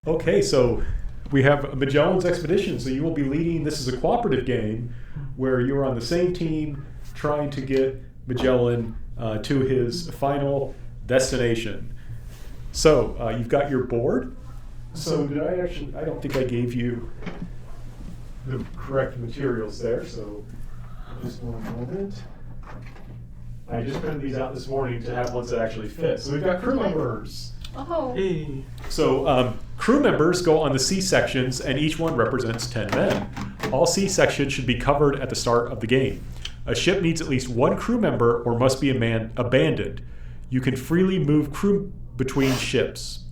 Okay, so we have Magellan's Expedition. So you will be leading. This is a cooperative game where you are on the same team trying to get Magellan to his final destination. So you've got your board. So did I actually? I don't think I gave you the correct materials there. So just one moment. I just printed these out this morning to have ones that actually fit. So we've got crew members. Oh. Hey. So crew members go on the C sections, and each one represents 10 men. All C sections should be covered at the start of the game. A ship needs at least one crew member or must be abandoned. You can freely move crew between ships.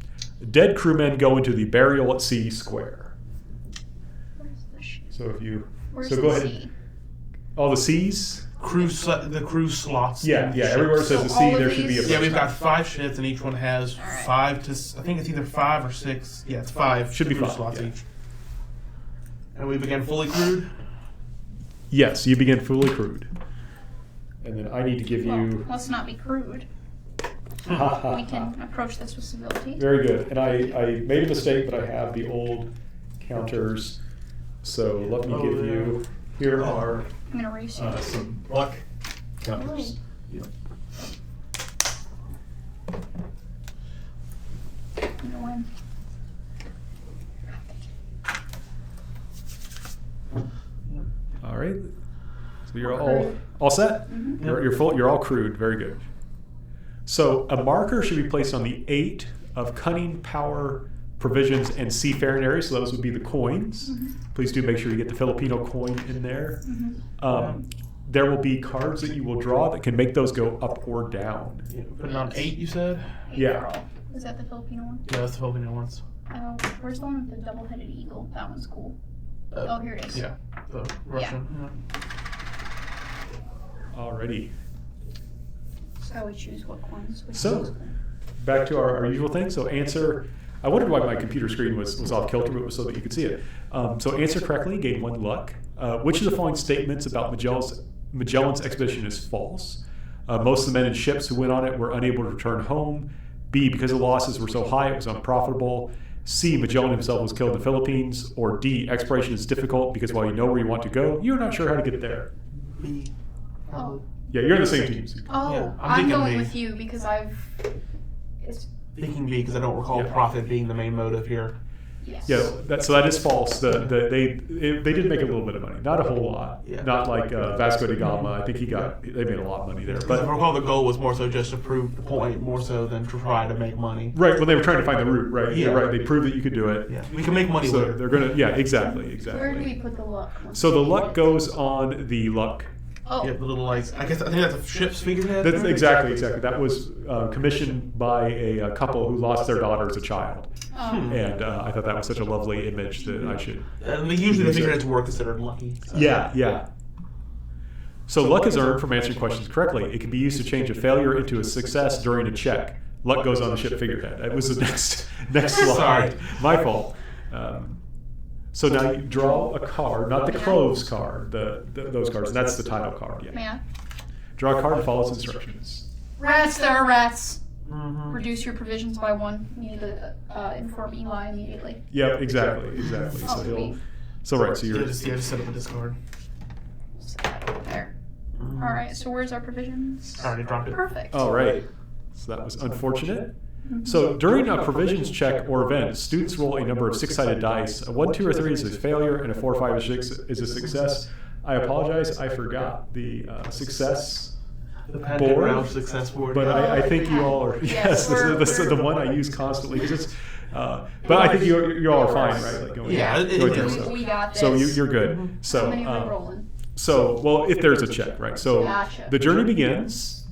Dead crewmen go into the burial at sea square. Where's the ship? So if you Where's go the ahead. sea? All the C's. The crew slots. Yeah. Everywhere it says So the C, all of there should be a. these- Yeah, we've got 5 ships, and each one has Alright. 5 to. I think it's either 5 or 6. Yeah, it's 5. Should be crew 5, slots yeah. each. And we begin fully crewed. Yes, you begin fully crewed. And then I need to give Well, you. let's not be crude. We can approach this with civility. Very good. And I made a mistake, but I have the old counters. So let me give you. Here are I'm gonna erase you. some luck counters. Yeah. I'm gonna win. All right. So you're all set. Mhm. You're full. You're all crewed. Very good. So a marker should be placed on the 8 of cunning, power, provisions, and seafaring areas. So those would be the coins. Please do make sure you get the Filipino coin in there. There will be cards that you will draw that can make those go up or down. Yeah, put it on 8, you said? Yeah. Is that the Filipino one? Yeah, that's the Filipino ones. Oh, where's the one with the double-headed eagle? That one's cool. Uh, Oh, here it is. Yeah, the Russian. Yeah. Alrighty. So we choose what coins. So, back to our usual thing. So answer. I wondered why my computer screen was off kilter, but it was so that you could see it. So answer correctly, gain 1 luck. Which of the following statements about Magellan's expedition is false? Most of the men and ships who went on it were unable to return home. B, because the losses were so high, it was unprofitable. C, Magellan himself was killed in the Philippines. Or D, exploration is difficult because while you know where you want to go, you're not sure how to get there. B. Oh. Yeah, you're in the same team. Oh, Yeah, I'm I'm thinking going B. with you because it's Thinking B, because I don't recall Yeah. profit being the main motive here. yes. Yeah, so that is false. They did make a little bit of money, not a whole lot. Yeah. Not like Vasco da Gama. I think they made a lot of money there. But if I But recall, the goal was more so just to prove the point, more so than to try to make money. right when they were trying to find the route, right? Yeah. You're right. They proved that you could do it. Yeah, we can make money So later. they're gonna. Yeah, exactly. Where do we put the luck? So the luck goes on the luck. Oh. Yeah, the little like I think that's a ship's figurehead. That's exactly. That was commissioned by a couple who lost their daughter as a child, Oh. and I thought that was such a lovely image that I should. And usually the figureheads were considered lucky. So. Yeah. So luck is earned from answering questions correctly. It can be used to change a failure into a success during a check. Luck goes on the ship figurehead. That was the next slide. Sorry. My fault. So now you draw a card, not the cloves card, those cards. And that's the title card. Yeah. May I? Draw a card and follow its instructions. Rats, there are rats. Mm-hmm. Reduce your provisions by 1. You need to inform Eli immediately. Yep, exactly. Oh, So he'll. sweet. So right. So Yeah, you're. just set up a discard. Set that over there. Alright, so where's our provisions? I already dropped it. Perfect. All right. So that was unfortunate. So during a provisions check or event, students roll a number of 6-sided dice. A 1, 2, or 3 is a failure, and a 4, 5, or 6 is a success. I apologize, I forgot the success The Pentagon board, Round success board. but I think you all are. Yes, this is the one I use constantly because it's. But I think you all are fine, right? Like going, Yeah, going there, it- so. We got this. So you're good. So. How many are we rolling? So, well, if there's a check, right? So Gotcha. the journey begins.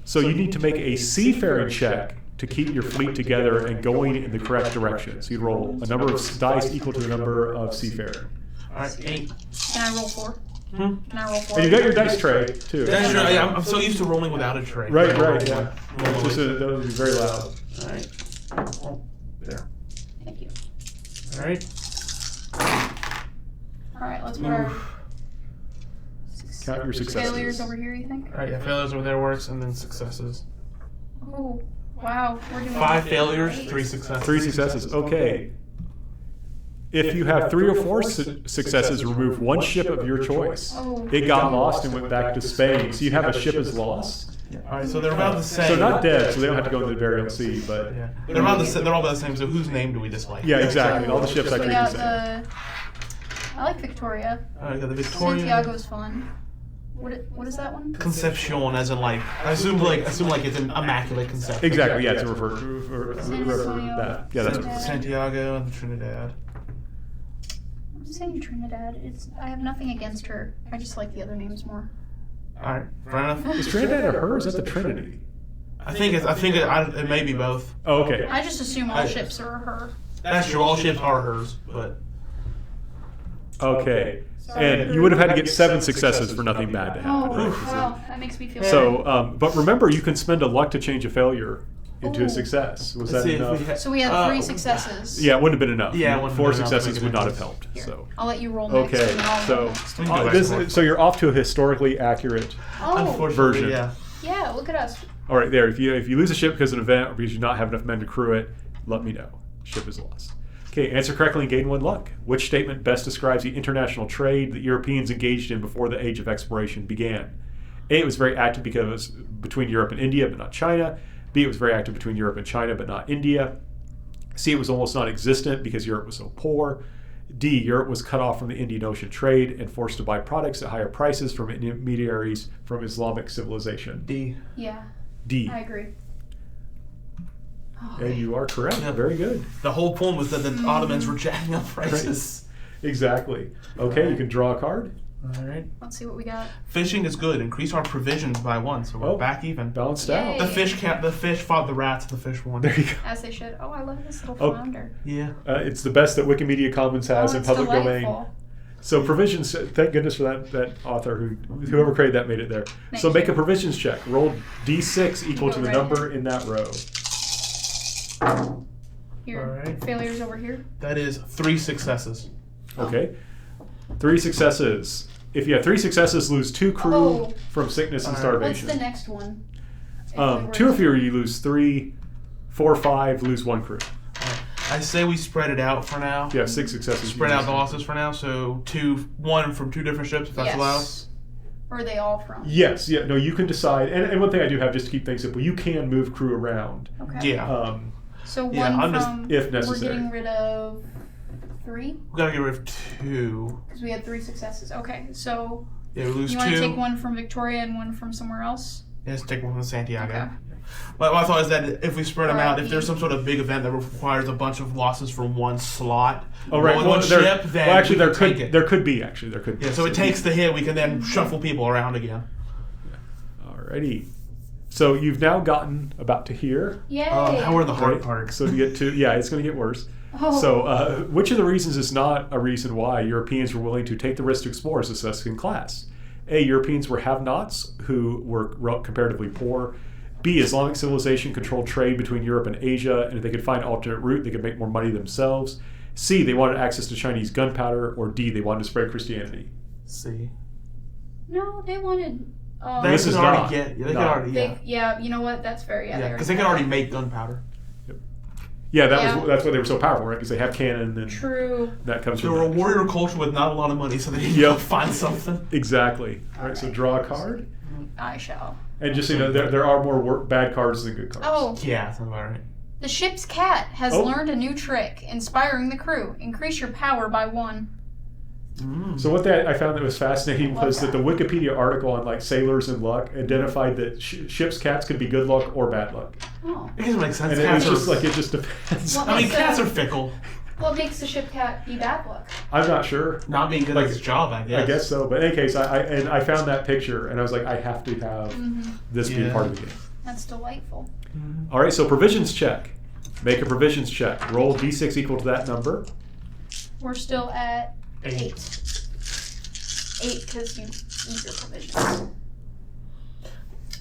So you need to make a seafaring check to keep your fleet together and going in the correct direction. So you roll a number of dice equal to the number of seafaring. Alright, 8. Can I roll 4? Hmm? Can I roll 4? And you got your dice tray too. That's right. I'm so used to rolling without a tray. Right, Roll right, yeah. one. Roll Just one. that would be very loud. Alright. Oh, there. Thank you. Alright. Alright, let's put our Count your successes. failures over here, you think? Alright, yeah, failures over there works, and then successes. Oh, Wow, we're doing 5 failures, great. 3 successes. 3 successes. Okay. If you have 3 or 4 successes, remove 1 ship of your choice. Oh. It got lost and went back to Spain. So you have a ship as lost. Alright, so they're about the same. So not dead, so they don't have to go into the burial sea, but Yeah. They're all about the same, so whose name do we dislike? yeah, exactly. All the ships I We treat got the same. I like Victoria. Alright, got the Victorian. Santiago's fun. What is that one? Concepcion, as in like, I assume like it's an immaculate conception. Exactly, yeah, to refer that. Yeah, that's Santiago. Santiago and Trinidad. I'm saying Trinidad. I have nothing against her. I just like the other names more. Alright, fair enough. Is Trinidad or her? Is that the Trinity? I think it may be both. Oh, okay. I just assume all ships are her. That's true. All ships are hers, but Okay. And you would have had to get 7 successes for nothing bad to happen. Oh, right? wow, that makes me feel So, but remember, you can spend a luck to change a failure into Ooh. a success. Was let's that see if we enough? ha- So we had 3 successes. Yeah, it wouldn't have been enough. Yeah, it wouldn't 4 have been enough to successes make a would not have difference. helped. Here, So. I'll let you roll next. Okay, and then I'll so roll next. We can go back and forth. so you're off to a historically accurate. Oh, Unfortunately, version. yeah. yeah, look at us. All right, there. If you lose a ship because of an event or because you not have enough men to crew it, let me know. Ship is lost. Okay, answer correctly and gain 1 luck. Which statement best describes the international trade that Europeans engaged in before the age of exploration began? A, it was very active because between Europe and India, but not China. B, it was very active between Europe and China, but not India. C, it was almost non-existent because Europe was so poor. D, Europe was cut off from the Indian Ocean trade and forced to buy products at higher prices from intermediaries from Islamic civilization. D. Yeah, D. I agree. Oh, And you are correct. Yeah. Very good. The whole point was that the Ottomans were jacking up prices. Exactly. Okay, you can draw a card. All right. let's see what we got. Fishing is good. Increase our provisions by 1, so we're Oh. back even. Balanced Yay. out. The fish fought the rats. The fish won. There you go. As they should. Oh, I love this little Oh. flounder. Yeah. It's the best that Wikimedia Commons has Oh, in it's public domain. delightful. So provisions, thank goodness for that author whoever created that made it there. Thank So make you. a provisions check. Roll D6 equal Go to the right number in that row. Here, Alright. failures over here. That is 3 successes. Okay. 3 successes. If you have 3 successes, lose 2 crew Oh. from sickness and Alright. What's starvation. the next one? If we were 2 or to- fewer, you lose 3. 4 or 5, lose 1 crew. I say we spread it out for now. If you have 6 successes, you Spread out lose the 1 losses for now. So 1 from 2 different ships, if that's Yes. allowed. Where are they all from? Yes, yeah, no, you can decide. And one thing I do have, just to keep things simple, you can move crew around. Okay. Yeah. So Yeah, one I'm just- from if necessary. We're getting rid of 3 We gotta get rid of 2. because we had 3 successes. Okay, so Yeah, we lose you 2. want to take one from Victoria and one from somewhere else? Yeah, let's take 1 from Santiago. Okay. My thought is that if we spread them out, Alright. if there's some sort of big event that requires a bunch of losses from one slot, Oh, right. one Well, ship, then well, actually, we there can take could it. there could be actually there could be. Yeah, so it takes the hit. We can then shuffle people around again. Alrighty. So you've now gotten about to here. Yay! How are the hard Right? part? So you get to it's going to get worse. Oh. So which of the reasons is not a reason why Europeans were willing to take the risk to explore as a second class? A, Europeans were have-nots who were comparatively poor. B, Islamic civilization controlled trade between Europe and Asia, and if they could find an alternate route, they could make more money themselves. C, they wanted access to Chinese gunpowder. Or D, they wanted to spread Christianity. See, No, they wanted. they This could is already not. get. Yeah, they Not. could already. They, Yeah, yeah, you know what? That's fair. Yeah, because they could already make gunpowder. Yeah, Yeah. that's why they were so powerful, right? Because they have cannon, and True. that comes They from were a that. warrior culture with not a lot of money, so they needed Yep. to find something. Exactly. All right, so draw a card. I shall. And just so you know, there are more bad cards than good cards. Oh, Yeah, sounds about right. the ship's cat has Oh. learned a new trick, inspiring the crew. Increase your power by 1. So what I found that was fascinating Love was that the Wikipedia article on like sailors and luck identified that ship's cats could be good luck or bad luck, Oh. It doesn't make sense. and it was Cats just are, like it just depends. Well, I mean, makes cats a- are fickle. What makes the ship cat be bad luck? I'm not sure. Not being good Like, at his job, I guess. I guess so, but in any case, I found that picture and I was like, I have to have this be Yeah. part of the game. That's delightful. All right, so provisions check. Make a provisions check. Roll d6 equal to that number. We're still at 8. 8 because you eat your provisions.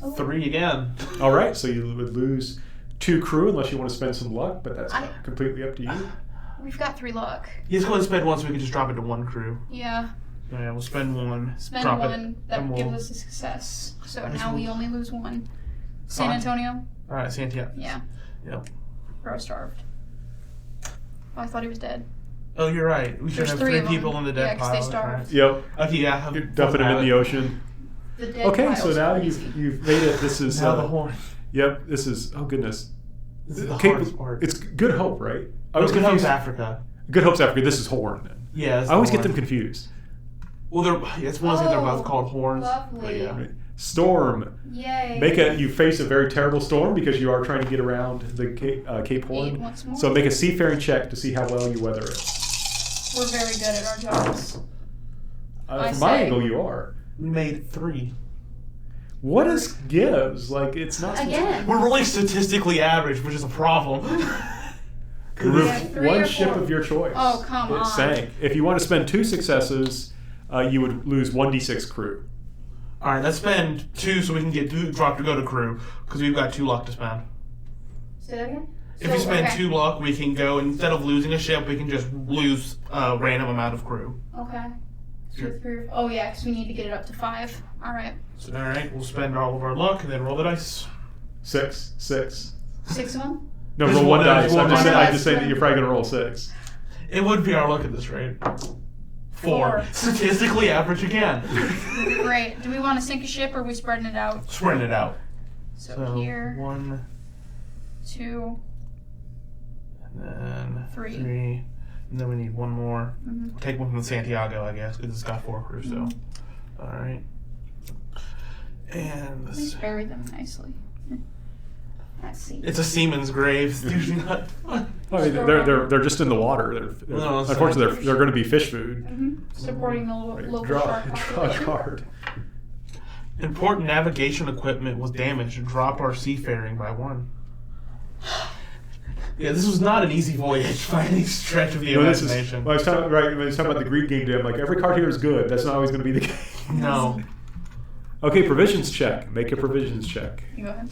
Oh, 3 again. All right, so you would lose 2 crew unless you want to spend some luck, but that's I- completely up to you. We've got 3 luck. He's going to spend 1 so we can just drop it to 1 crew. Yeah. Yeah, we'll spend 1. Spend drop 1. it, That and gives we'll- us a success. So now we only lose 1. San Antonio? All right, Santiago. Yeah. Yep. Bro starved. Oh, I thought he was dead. Oh, you're right. We should There's have three 3 of them. people in the Yeah, dead 'cause pile. they starved. Yep. Okay, yeah. You're dumping them in the ocean. The dead Okay, piles so now are easy. you've made it. This is Now the horn. Yep, this is oh goodness. This is the Cape- hardest part. It's Good Hope, right? I Oh, was Good Hope's confused. Africa. Good Hope's Africa. This is Horn. Then Yeah. It's I always the get them horn. confused. Well, it's one of the things they're both called horns. Lovely. But yeah. Right. Storm. Yay. You face a very terrible storm because you are trying to get around the Cape Horn. once more. So make a seafaring check to see how well you weather it. We're very good at our jobs. I From my say- angle, you are. We made 3. What is gives? Like it's not. supposed to- Again. We're really statistically average, which is a problem. Remove Yeah, 3 one or ship 4. of your choice. Oh, come It on. sank. If you want to spend 2 successes, you would lose 1d6 crew. All right, let's spend 2 so we can get 2 drop to go to crew because we've got 2 luck to spend. Say that again? If we spend 2 luck, we can go instead of losing a ship, we can just lose a random amount of crew. Okay. Sure. 2, 3, oh yeah, because we need to get it up to 5. All right. So, all right, we'll spend all of our luck and then roll the dice. 6. 6 of them? No, There's roll one one dice. dice, I'm one just dice. saying that you're probably going to roll 6. It would be our luck at this rate. 4. 4. Statistically average again. Great. Do we want to sink a ship or are we spreading it out? Spreading it out. So, here, 1, 2, and then 3. 3. And then we need 1 more. Mhm. Take one from the Santiago, I guess, because it's got 4 crew, so. All right. And Please this, bury them nicely. Let's see. it's a seaman's grave. It's usually not fun. I mean, they're just in the water. No, it's Unfortunately, fine. they're going to be fish food. Supporting the local Draw shark a population. card. Important navigation equipment was damaged and dropped our seafaring by 1. Yeah, this was not an easy voyage by any stretch of the No, this is, imagination. when I was talking, right, when I was talking about the Greek game jam, like every card here is good. That's not always going to be the case. No. Okay, provisions check. Make a provisions check. You go ahead.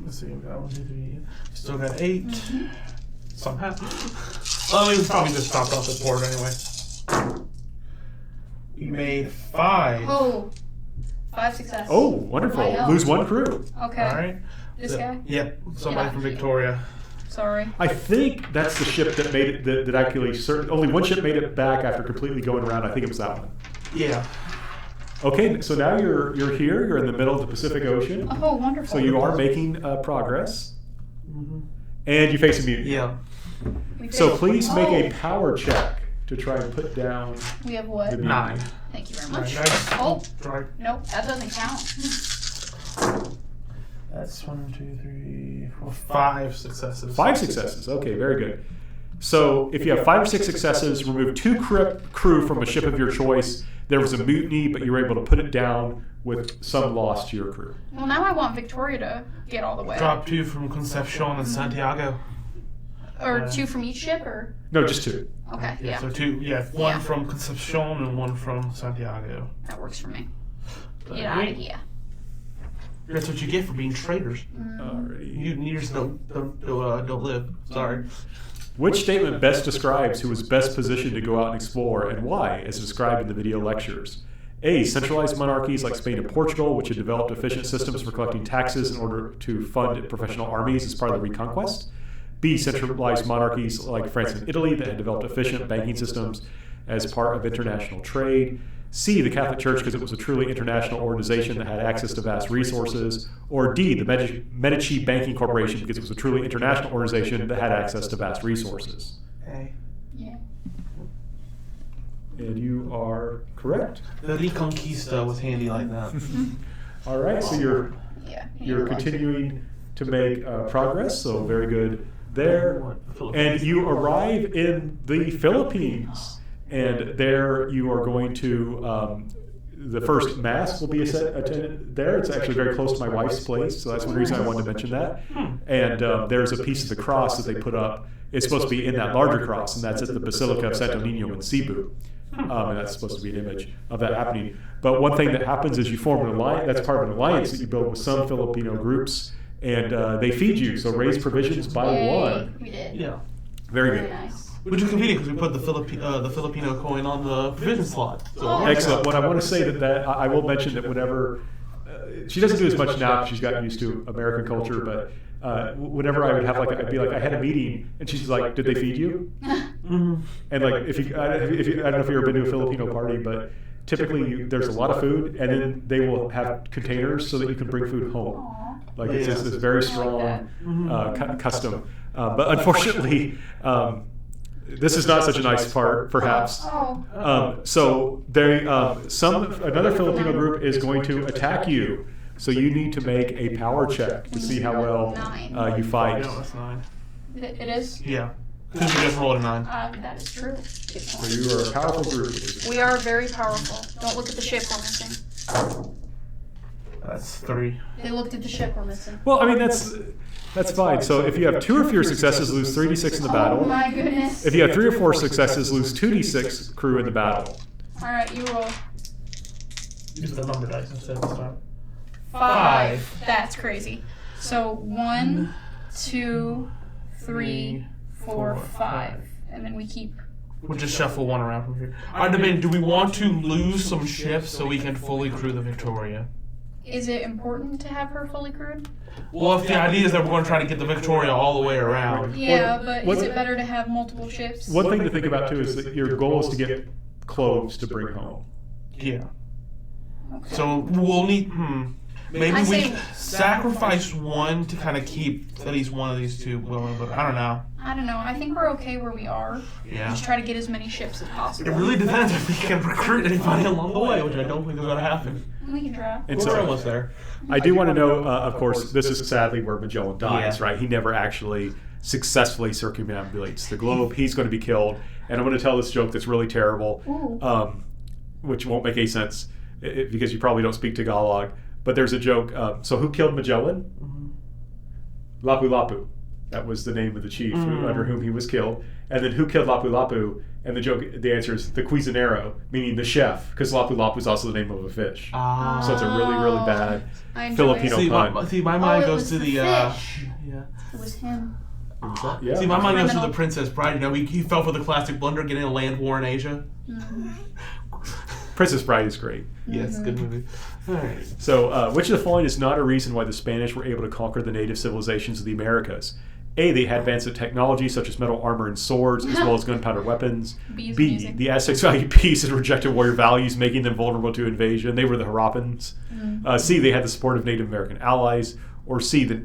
Let's see, we got 1, 2, 3. Still got 8. Somehow. Well, we probably just stopped off the board anyway. We made 5. Oh, 5 success. Oh, wonderful. My help. Lose 1 crew. Okay. All right. This guy? Yep. Somebody Yeah. from Victoria. Sorry. I think that's the ship that made it. That actually, only one ship made it back after completely going around. I think it was that one. Yeah. Okay, so now you're here. You're in the middle of the Pacific Ocean. Oh, wonderful. So you are making progress, Mm-hmm. and you face immunity. Yeah. We So did. please make a Oh, power check to try and put down. We have what? the- 9. Thank you very much. Nice. Oh, Try. nope, that doesn't count. That's 1, 2, 3, 4, 5 successes. 5 successes. Okay, very good. So if you have 5 or 6 successes, remove 2 crew from a ship of your choice. There was a mutiny, but you were able to put it down with some loss to your crew. Well, now I want Victoria to get all the way. Drop 2 from Concepcion and Santiago. Or 2 from each ship, or? No, just 2. Okay, yeah. So 2. Yeah. 1 Yeah. from Concepcion and 1 from Santiago. That works for me. But Get out of here. That's what you get for being traitors. Alrighty. Mutineers don't live. Sorry. Which statement best describes who was best positioned to go out and explore and why, as described in the video lectures? A. Centralized monarchies like Spain and Portugal, which had developed efficient systems for collecting taxes in order to fund professional armies as part of the Reconquest. B. Centralized monarchies like France and Italy that had developed efficient banking systems as part of international trade. C. The Catholic Church because it was a truly international organization that had access to vast resources. Or D. The Medici Banking Corporation because it was a truly international organization that had access to vast resources. Hey. Yeah. And you are correct. The Reconquista was handy like that. All right, so you're Yeah. continuing to make progress, so very good there. And you arrive in the Philippines, and there you are going to, the first mass will be attended there. It's actually very close to my wife's place, so that's one reason I wanted to mention that. And there's a piece of the cross that they put up. It's supposed to be in that larger cross, and that's at the Basilica of Santo Niño in Cebu. And that's supposed to be an image of that happening. But one thing that happens is you form an alliance. That's part of an alliance that you build with some Filipino groups, and they feed you. So raise provisions by Yay, 1. We did. Yeah. Very Very good. nice. Which is convenient because we put the Filipino coin on the provision slot. So Oh. Excellent. What I want to say that I will mention that whenever she doesn't do as much now because she's gotten used to American culture, but whenever I would have I'd be like, I had a meeting, and she's like, did they feed you? And like, if you, I don't know if you've ever been to a Filipino party, but typically there's a lot of food, and then they will have containers so that you can bring food home. Aw. Like it's this very strong custom. But unfortunately, this is not such a nice part, perhaps. Oh. So another Filipino group is going to attack you. So you need to make a power check to see how well you fight. No, that's 9. It is? Yeah. Because you just rolled a 9. That is true. So you are a powerful group. We are very powerful. Don't look at the ship we're missing. That's 3. They looked at the ship we're missing. Well, I mean, that's fine. So if you have 2 or fewer successes, lose 3d6 in the Oh battle. my goodness. If you have 3 or 4 successes, lose 2d6 crew in the battle. Alright, you roll. Use the number dice instead this time. 5. That's crazy. So 1, 2, 3, 4, 5. And then we keep. We'll just shuffle one around from here. Alright, debate, do we want to lose some ships so we can fully crew the Victoria? Is it important to have her fully crewed? Well, if the idea is that we're going to try to get the Victoria all the way around. Yeah, but is it better to have multiple ships? One thing to think about too is that your goal is to get clothes to bring home. Yeah. Okay. So we'll need, maybe I we say- sacrifice one to kind of keep at least one of these two going, but I don't know. I don't know. I think we're okay where we are. Yeah. Just try to get as many ships as It possible. really depends if we can recruit anybody along the way, which I don't think is going to happen. We can try. And We're so almost there. I do want to know, of course, this is sadly where Magellan dies, Yeah. right? He never actually successfully circumambulates the globe. He's going to be killed. And I'm going to tell this joke that's really terrible, Ooh. which won't make any sense because you probably don't speak Tagalog. But there's a joke. So who killed Magellan? Lapu Lapu. That was the name of the chief under whom he was killed. And then who killed Lapu Lapu? And the answer is the Cuisinero, meaning the chef, because Lapu Lapu is also the name of a fish. So it's a really, really bad I enjoy Filipino it. pun. My mind it goes was to the the fish. yeah. It was him. Yeah. See, my mind goes to the Criminal. Princess Bride. You know, he fell for the classic blunder, getting a land war in Asia. Princess Bride is great. Yes, good movie. All right. So, which of the following is not a reason why the Spanish were able to conquer the native civilizations of the Americas? A, they had advanced technology such as metal armor and swords, as well as gunpowder weapons. B's B, music. the Aztecs valued peace and rejected warrior values, making them vulnerable to invasion. They were the Harappans. C, they had the support of Native American allies. Or D, the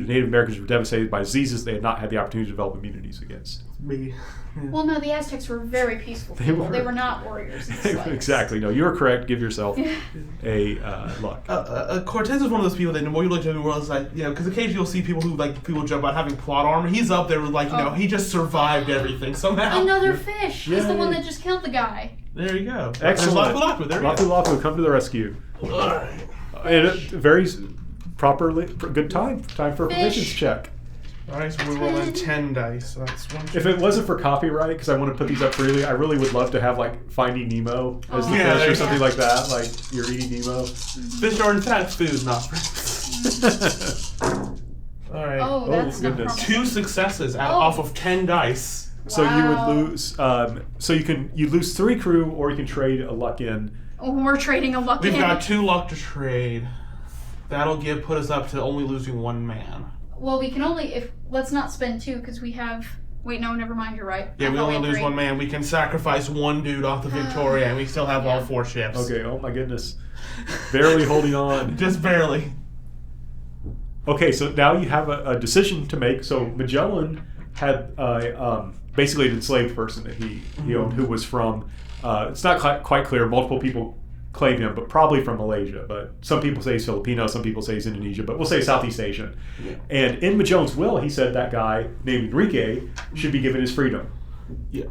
Native Americans were devastated by diseases they had not had the opportunity to develop immunities against. Me. Well, no, the Aztecs were very peaceful They people. were. They were not warriors. and slaves. Exactly. No, you're correct. Give yourself a luck. Cortez is one of those people that the more you look at the world, it's like, you know, because occasionally you'll see people who people joke about having plot armor. He's up there with like, you know, he just survived everything somehow. Another fish. He's the one Yay. that just killed the guy. There you go. Excellent. There's Lapu Lapu. There you Lapu go. Lapu, come to the rescue. Alright. And it very properly, good time for a provisions Fish. check. Alright, so we're rolling 10 dice. So that's 1, 2, If it wasn't for copyright, because I want to put these up freely, I really would love to have like Finding Nemo as the Oh. Yeah, fish or there something you like that, like you're eating Nemo. fish are in fact food, not Alright. Oh, that's not goodness. promising. 2 successes out Oh. off of 10 dice. So you Wow. would lose. So you lose 3 crew, or you can trade a luck in. Oh, we're trading a luck We've in. got 2 luck to trade. That'll put us up to only losing 1 man. Well, we can only let's not spend 2 because we have. Wait, no, never mind. You're right. Yeah, I we thought only had lose 3. 1 man. We can sacrifice 1 dude off the Victoria, and we still have all 4 ships. Okay. Oh my goodness. Barely holding on. Just barely. Okay, so now you have a decision to make. So Magellan had basically an enslaved person that he owned, who was from. It's not quite clear. Multiple people claim him, but probably from Malaysia. But some people say he's Filipino, some people say he's Indonesia, but we'll say Southeast Asian. Yeah. And in Magellan's will, he said that guy named Enrique should be given his freedom. Yeah.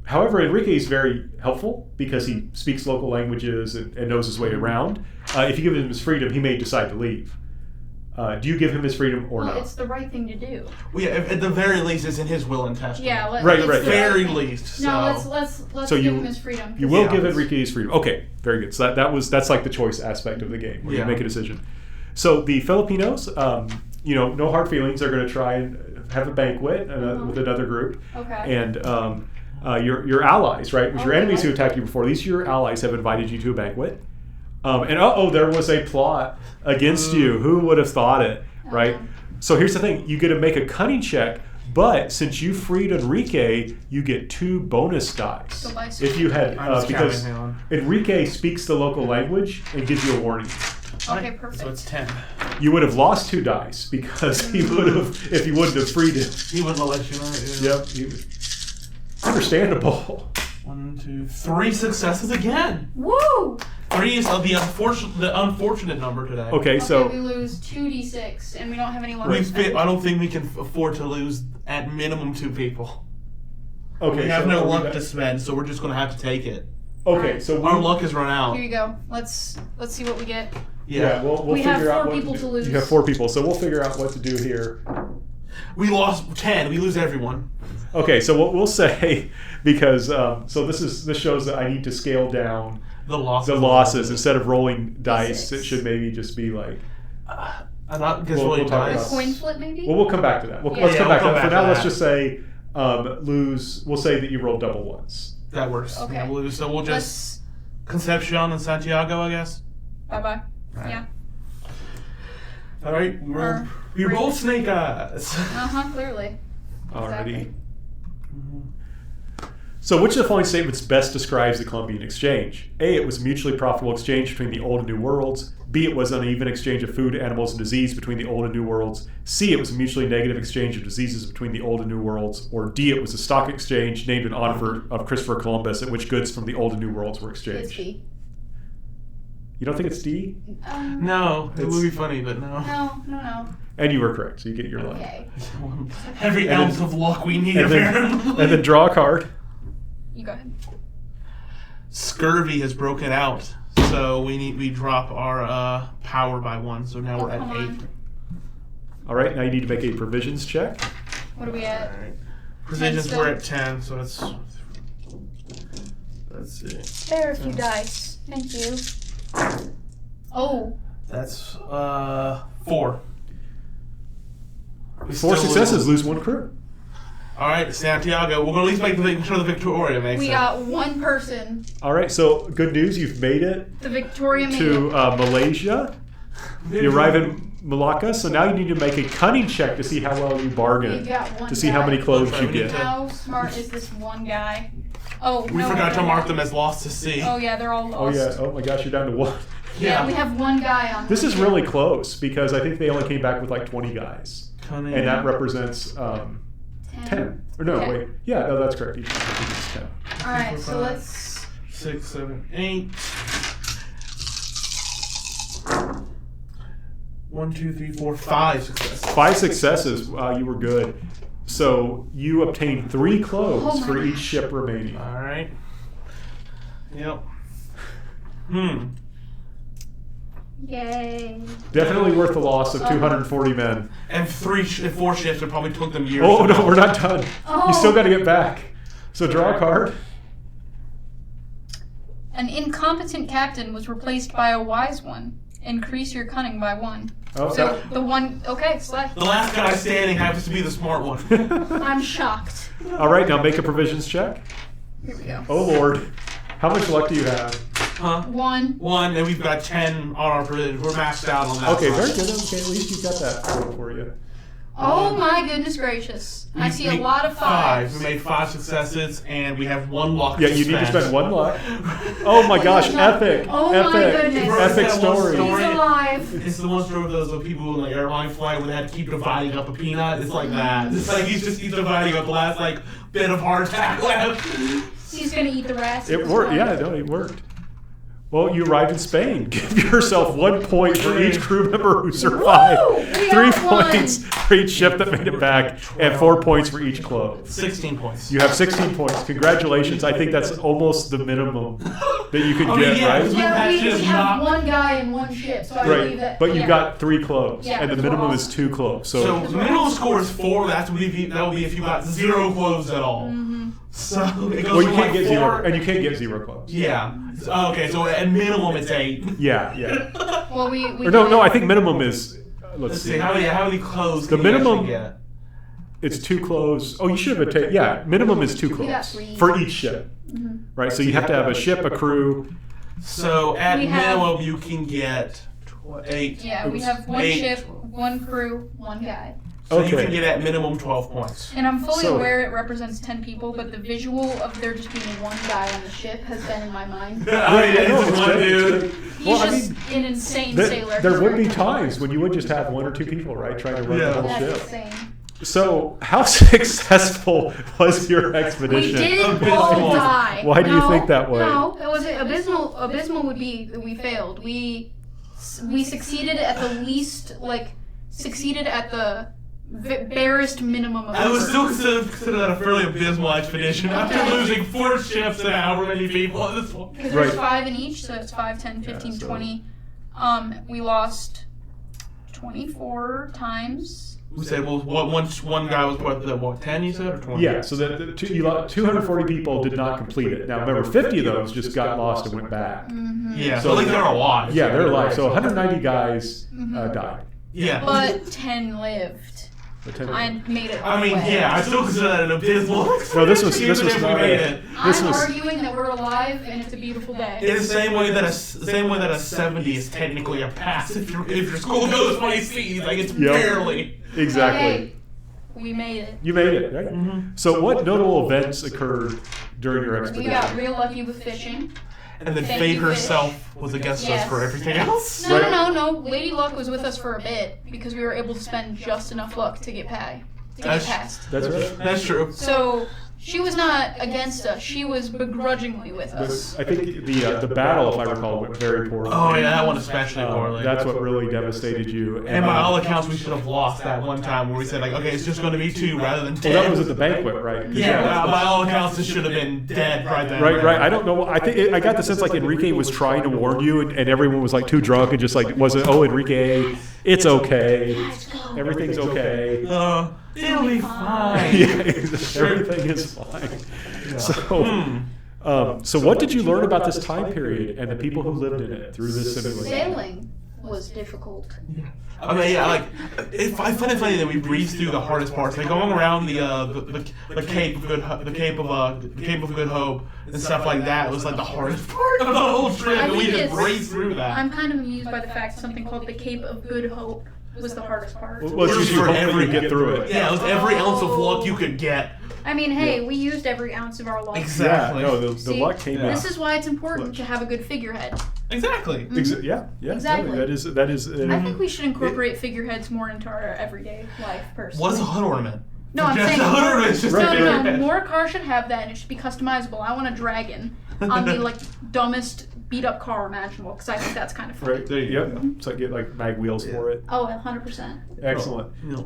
However, Enrique is very helpful because he speaks local languages and knows his way around. If you give him his freedom, he may decide to leave. Do you give him his freedom or Well, not? it's the right thing to do. Well, yeah, at the very least, it's in his will and testament. Yeah. Right, it's right, the yeah. Very thing. least. So. No, let's So give you- him his freedom. You will Yeah. give Enrique his freedom. Okay, very good. So that's like the choice aspect of the game where Yeah. you make a decision. So the Filipinos, no hard feelings. They're going to try and have a banquet with another group. Okay. And your allies, right? It was your Okay. enemies who attacked you before. These your allies have invited you to a banquet. And there was a plot against you. Who would have thought it, right? So here's the thing. You get to make a cunning check, but since you freed Enrique, you get 2 bonus dice. If you had, because Enrique speaks the local language and gives you a warning. Okay, perfect. So it's 10. You would have lost 2 dice because he would have, if you wouldn't have freed him. He wouldn't have let you know. Yep. Understandable. 1, 2, 3 successes again. Woo! 3 is the unfortunate number today. Okay, so we lose 2d6, and we don't have any luck. I don't think we can afford to lose at minimum 2 people. okay, We have so no are we luck back? to spend, so we're just going to have to take it. Okay, so Our luck has run out. Here you go. Let's see what we get. yeah, we'll We have figure out 4 what people to to do. lose. You have 4 people, so we'll figure out what to do here. We lost 10. We lose everyone. Okay, so what we'll say, because so this shows that I need to scale down The losses. the losses instead of rolling dice. 6. It should maybe just be like. I'm not just We'll rolling talk dice. about- Coin flip, maybe? Well, we'll come back to that. Let's Yeah, come back to we'll that. come For back now, to let's that. just say lose. We'll say that you rolled double ones. That works. Okay. Yeah, so we'll just Concepcion and Santiago, I guess. Bye-bye. Right. Yeah. All right. We rolled snake eyes. Clearly. Alrighty. Exactly. So which of the following statements best describes the Columbian Exchange? A, it was a mutually profitable exchange between the Old and New Worlds. B, it was an uneven exchange of food, animals, and disease between the Old and New Worlds. C, it was a mutually negative exchange of diseases between the Old and New Worlds. Or D, it was a stock exchange named in honor of Christopher Columbus at which goods from the Old and New Worlds were It's exchanged. B. You don't think it's D? No, it would be funny, but no. No. And you were correct, so you get your luck. Okay. Every And ounce then- of luck we need, And then, apparently. and then draw a card. You go ahead. Scurvy has broken out, so we drop our power by 1. So now we're at come 8. on. All right, now you need to make a provisions check. What are we at? Alright. Provisions still. we're at 10, so it's. Let's see. There are a few dice. Thank you. Oh. That's 4. We 4 still successes, lose 1 crew. All right, Santiago. We're gonna at least make sure the Victoria makes We it. got 1 person. All right, so good news, you've made it The Victoria made to it. Malaysia. You arrive in Malacca, so now you need to make a cunning check to see how well you We bargain, got 1 to see how many clothes That's you right, we need get. to- How smart is this one guy? Oh, We no, forgot to no. mark them as lost to sea. Oh yeah, they're all lost. Oh yeah, oh my gosh, you're down to 1. Yeah, we have 1 guy on. This is really close because I think they only came back with like 20 guys. Cunning. And that represents 10. Or no, Okay. wait. Yeah, no, that's correct. I think it's 10. All right, so let's. 6, 7, 8. 1, 2, 3, 4, 5 successes. 5 successes. You were good. So you obtained 3 clothes Oh my for each gosh. ship remaining. All right. Yep. Yay. Definitely worth the loss of 240 men. And 4 shifts. It probably took them years. Oh to no, build. we're not done. Oh. You still got to get back. So draw a card. An incompetent captain was replaced by a wise one. Increase your cunning by 1. Oh, So the one. Okay, slay. The last guy standing happens to be the smart one. I'm shocked. All right, now make a provisions check. Here we go. Oh Lord, how much luck do you have? Huh? 1. 1, and we've got 10 on our provision. We're maxed out on that. Okay, side. very good. Okay, at least you got that for you. Oh my goodness gracious. I see a made lot of 5s. We made 5 successes, and we have 1 luck. Yeah, you need to spend 1 luck. Oh my gosh, epic! Oh my epic! goodness. Epic That one story. story. He's alive. It's the one story with those people in the airline flight where they had to keep dividing up a peanut. It's like that. It's like he's dividing up the last bit of hardtack left. He's gonna eat the rest. It worked. Yeah, no, it worked. Well, you arrived in Spain. Give yourself 1 point for each crew member who survived. Woo! We 3 got 1. points for each ship that made it back, and 4 points for each clothes. 16 points. You have 16 points. Congratulations. I think that's almost the minimum that you could I mean, get, yeah, right? we- Yeah, we That's just have not- 1 guy in 1 ship, so I believe Right. that. But you yeah. got 3 clothes, Yeah, and the because we're minimum all- is 2 clothes. So the minimum score is 4. That would be if you got 0 clothes at all. So it goes Well, you from can't get 4. 0, and you can't get 0 clothes. Yeah. Okay, so at minimum it's 8. Yeah, yeah. Well, we Or no, I think minimum is, Let's see, how many clothes The can you minimum- actually get? it's 2 clothes. Oh, you should have minimum is 2 We got clothes 3. for each ship. Right, so you have to have a ship, a crew, So at We have- minimum, you can get 8. Yeah, we have one 8. ship, one crew, one guy. So you Okay. can get at minimum 12 points. And I'm fully So- aware it represents 10 people, but the visual of there just being one guy on the ship has been in my mind. Right, yeah, no, It's it's one great, it's dude. great. He's Well, I just mean, an insane There, sailor. there would be times when you would just have 1 or 2 people, right, trying to run the whole That's ship. insane. So, how successful was your We expedition? didn't Abysmal. all die. Why do you No, think that way? No, it was abysmal. Abysmal would be that we failed. We succeeded at the least, succeeded at the barest minimum of I would effort. still consider that a fairly abysmal expedition after Okay. losing 4 ships and however many people at this point. Because there's Right. 5 in each, so it's 5, 10, 15, so- 20. We lost 24 times. We said, well, one guy was what, 10 you said, or 20? Yeah, so the 240 people did not complete it. Now, remember, 50 of those just got lost and went back. Yeah, So- so like they're alive. Yeah, they're alive. So 190 guys died. Yeah. But 10 lived. But 10 And made it. I mean, away. yeah, I still consider that an abysmal No, this was even if we not made a- it. this I'm was- arguing that we're alive and it's a beautiful day. In the same way that a 70 is technically a pass if your school goes by C's, like it's Yep. barely. Exactly. Hey, we made it. You made it, right? So, what notable events occurred during your We expedition? got real lucky with fishing. And then Thank fate you, herself was against us Yes. for everything else. No, Right. no. Lady Luck was with us for a bit because we were able to spend just enough luck to get That's- past. That's right. That's true. So she was not against us. She was begrudgingly with us. I think the battle, if I recall, went very poorly. Oh yeah, that one especially poorly. That's what really devastated you. And by all accounts, we should have lost that one time where we said like, okay, it's just going to be 2 rather than 10. Well, that was at the banquet, right? 'Cause Yeah, by all accounts, it should have been dead right then. Right. I don't know. I think I got the sense like Enrique was trying to warn you, and everyone was like too drunk and just like wasn't. Oh, Enrique, it's okay. Everything's okay. It'll be fine. Yeah, everything is fine. So what did you learn about this time period and the people who lived in it through this simulation? Sailing was difficult. I mean, yeah, like I find it funny that we breezed through the hardest parts, like going around the Cape of Good Hope and stuff like that was like the hardest part of the whole trip, I and we think just it's- breezed through that. I'm kind of amused by the fact something called the Cape of Good Hope was the hardest part. Well, it's just you hoping to get through it. Yeah, it was every ounce of luck you could get. I mean, hey, we used every ounce of our luck. Exactly. Yeah, no, the See, luck came This out. is why it's important to have a good figurehead. Exactly. Yeah, Exactly. no, that is. I think we should incorporate figureheads more into our everyday life, personally. What's a hood ornament? No, I'm Just saying a hood ornament. It's just a no. figurehead. More cars should have that, and it should be customizable. I want a dragon on the dumbest beat up car imaginable because I think that's kind of fun. Right there, yep. So I get like mag wheels for it. Oh, 100%. Excellent. No.